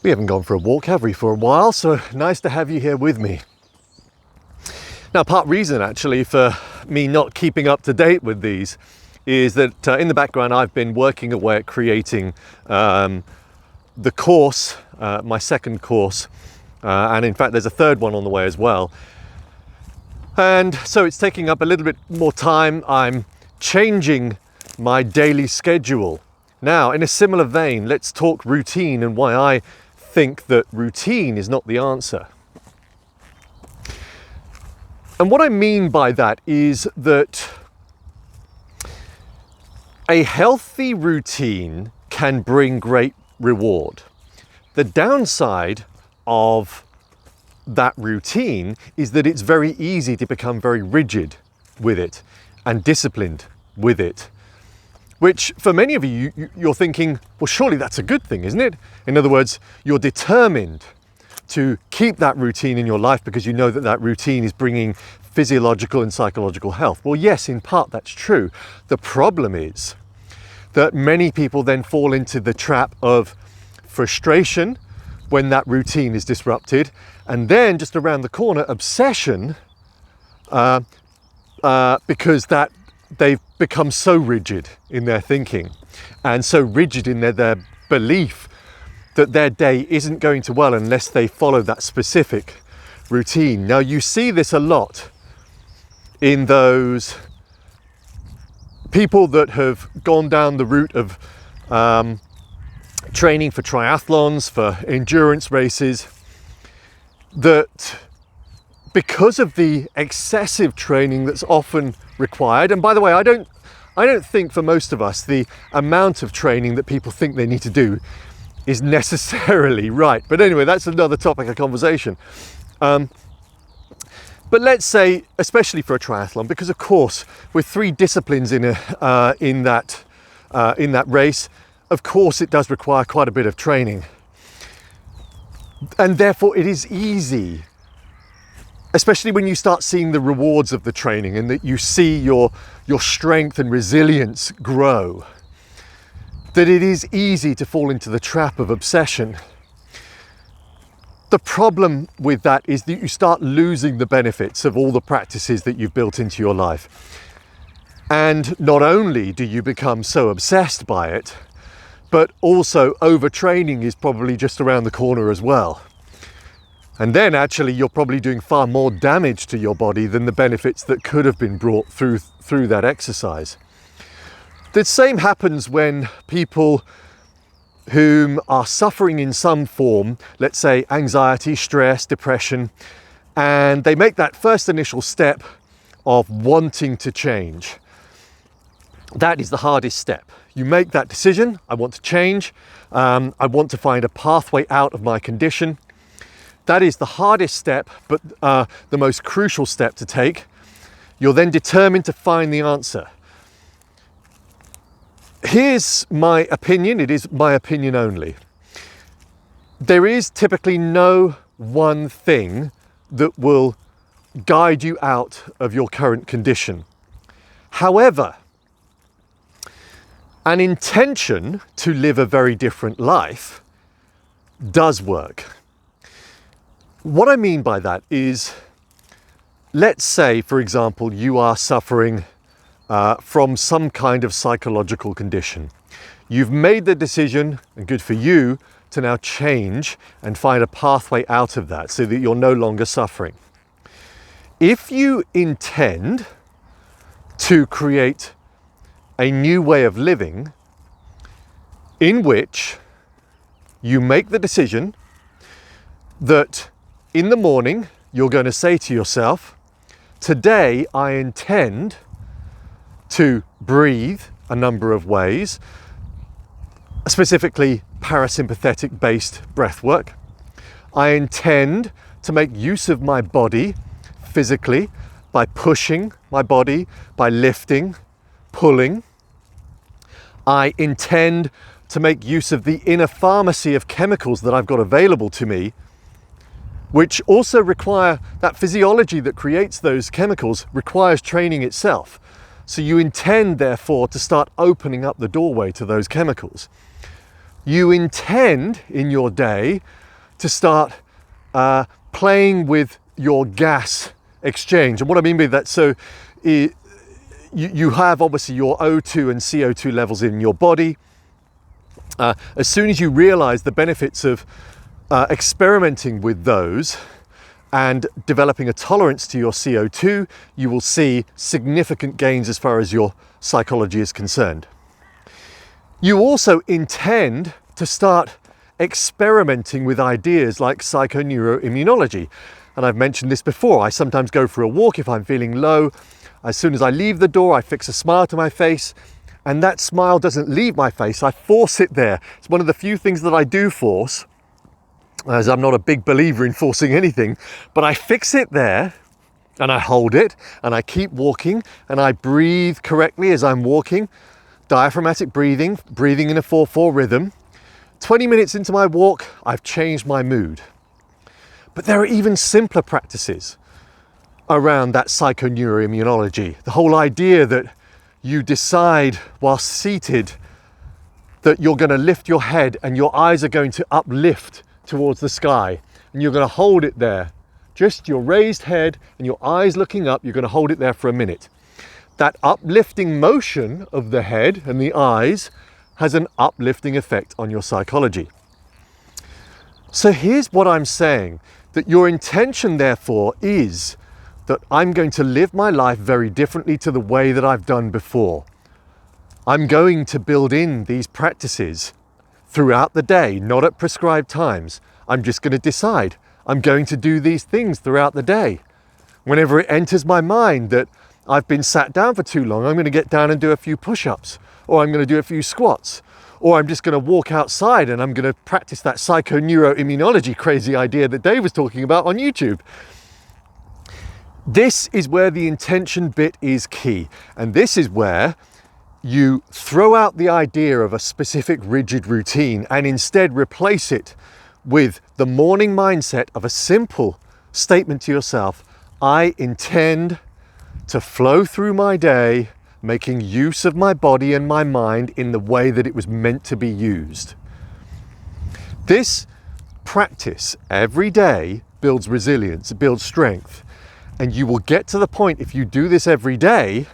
We haven't gone for a walk, have we, for a while? So nice to have you here with me. Now, part reason actually for me not keeping up to date with these is that in the background I've been working away at creating the course, my second course, and in fact there's a third one on the way as well. And so it's taking up a little bit more time. I'm changing my daily schedule. Now, in a similar vein, let's talk routine and why I think that routine is not the answer. And what I mean by that is that a healthy routine can bring great reward. The downside of that routine is that it's very easy to become very rigid with it and disciplined with it. Which for many of you, you're thinking, well, surely that's a good thing, isn't it? In other words, you're determined to keep that routine in your life because you know that that routine is bringing physiological and psychological health. Well, yes, in part that's true. The problem is that many people then fall into the trap of frustration when that routine is disrupted, and then just around the corner, obsession, because that they've become so rigid in their thinking and so rigid in their belief that their day isn't going to well unless they follow that specific routine. Now, you see this a lot in those people that have gone down the route of training for triathlons, for endurance races, that because of the excessive training that's often required, and by the way, I don't think for most of us the amount of training that people think they need to do is necessarily right. But anyway, that's another topic of conversation. But let's say, especially for a triathlon, because of course, with 3 disciplines in that race, of course it does require quite a bit of training, and therefore it is easy, especially when you start seeing the rewards of the training and that you see your strength and resilience grow, that it is easy to fall into the trap of obsession. The problem with that is that you start losing the benefits of all the practices that you've built into your life. And not only do you become so obsessed by it, but also overtraining is probably just around the corner as well. And then actually you're probably doing far more damage to your body than the benefits that could have been brought through that exercise. The same happens when people whom are suffering in some form, let's say anxiety, stress, depression, and they make that first initial step of wanting to change. That is the hardest step. You make that decision, I want to change, I want to find a pathway out of my condition. That is the hardest step, but the most crucial step to take. You're then determined to find the answer. Here's my opinion, it is my opinion only. There is typically no one thing that will guide you out of your current condition. However, an intention to live a very different life does work. What I mean by that is, let's say, for example, you are suffering from some kind of psychological condition. You've made the decision, and good for you, to now change and find a pathway out of that so that you're no longer suffering. If you intend to create a new way of living in which you make the decision that in the morning you're going to say to yourself, today I intend to breathe a number of ways, specifically parasympathetic based breath work. I intend to make use of my body physically by pushing my body, by lifting, pulling. I intend to make use of the inner pharmacy of chemicals that I've got available to me, which also require that physiology that creates those chemicals requires training itself. So you intend, therefore, to start opening up the doorway to those chemicals. you intend in your day to start playing with your gas exchange. And what I mean by that, so you have obviously your O2 and CO2 levels in your body. As soon as you realize the benefits of experimenting with those and developing a tolerance to your CO2, you will see significant gains as far as your psychology is concerned. You also intend to start experimenting with ideas like psychoneuroimmunology. And I've mentioned this before. I sometimes go for a walk if I'm feeling low. As soon as I leave the door, I fix a smile to my face, and that smile doesn't leave my face. I force it there. It's one of the few things that I do force, as I'm not a big believer in forcing anything, but I fix it there and I hold it and I keep walking and I breathe correctly as I'm walking. Diaphragmatic breathing, breathing in a 4/4 rhythm. 20 minutes into my walk, I've changed my mood. But there are even simpler practices around that psychoneuroimmunology. The whole idea that you decide while seated that you're going to lift your head and your eyes are going to uplift towards the sky, and you're going to hold it there. Just your raised head and your eyes looking up, you're going to hold it there for a minute. That uplifting motion of the head and the eyes has an uplifting effect on your psychology. So here's what I'm saying, that your intention therefore is that I'm going to live my life very differently to the way that I've done before. I'm going to build in these practices throughout the day, not at prescribed times. I'm just going to decide I'm going to do these things throughout the day. Whenever it enters my mind that I've been sat down for too long, I'm going to get down and do a few push-ups, or I'm going to do a few squats, or I'm just going to walk outside and I'm going to practice that psychoneuroimmunology crazy idea that Dave was talking about on YouTube. This is where the intention bit is key, and this is where you throw out the idea of a specific rigid routine and instead replace it with the morning mindset of a simple statement to yourself: I intend to flow through my day, making use of my body and my mind in the way that it was meant to be used. This practice every day builds resilience, it builds strength, and you will get to the point, if you do this every day,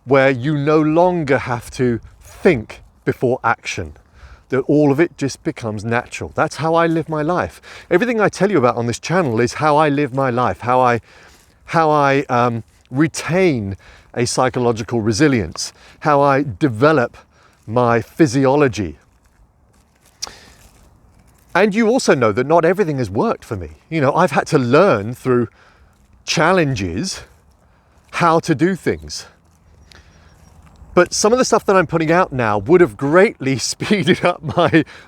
where you no longer have to think before action, that all of it just becomes natural. That's how I live my life. Everything I tell you about on this channel is how I live my life, how I retain a psychological resilience, how I develop my physiology. And you also know that not everything has worked for me. You know, I've had to learn through challenges how to do things. But some of the stuff that I'm putting out now would have greatly speeded up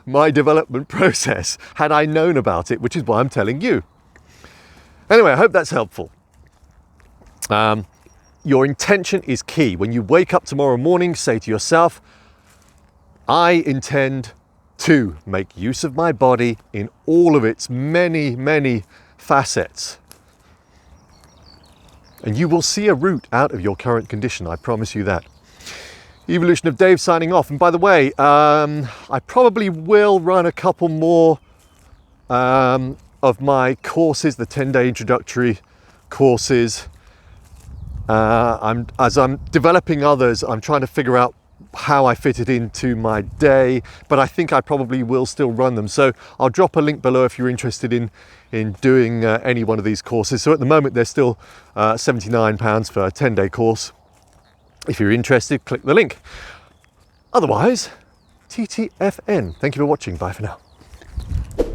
my development process had I known about it, which is why I'm telling you. Anyway, I hope that's helpful. Your intention is key. When you wake up tomorrow morning, say to yourself, I intend to make use of my body in all of its many, many facets. And you will see a route out of your current condition, I promise you that. Evolution of Dave signing off. And by the way, I probably will run a couple more of my courses, the 10-day introductory courses. As I'm developing others, I'm trying to figure out how I fit it into my day, but I think I probably will still run them. So I'll drop a link below if you're interested in doing any one of these courses. So at the moment, they're still £79 for a 10-day course. If you're interested, click the link. Otherwise, TTFN. Thank you for watching. Bye for now.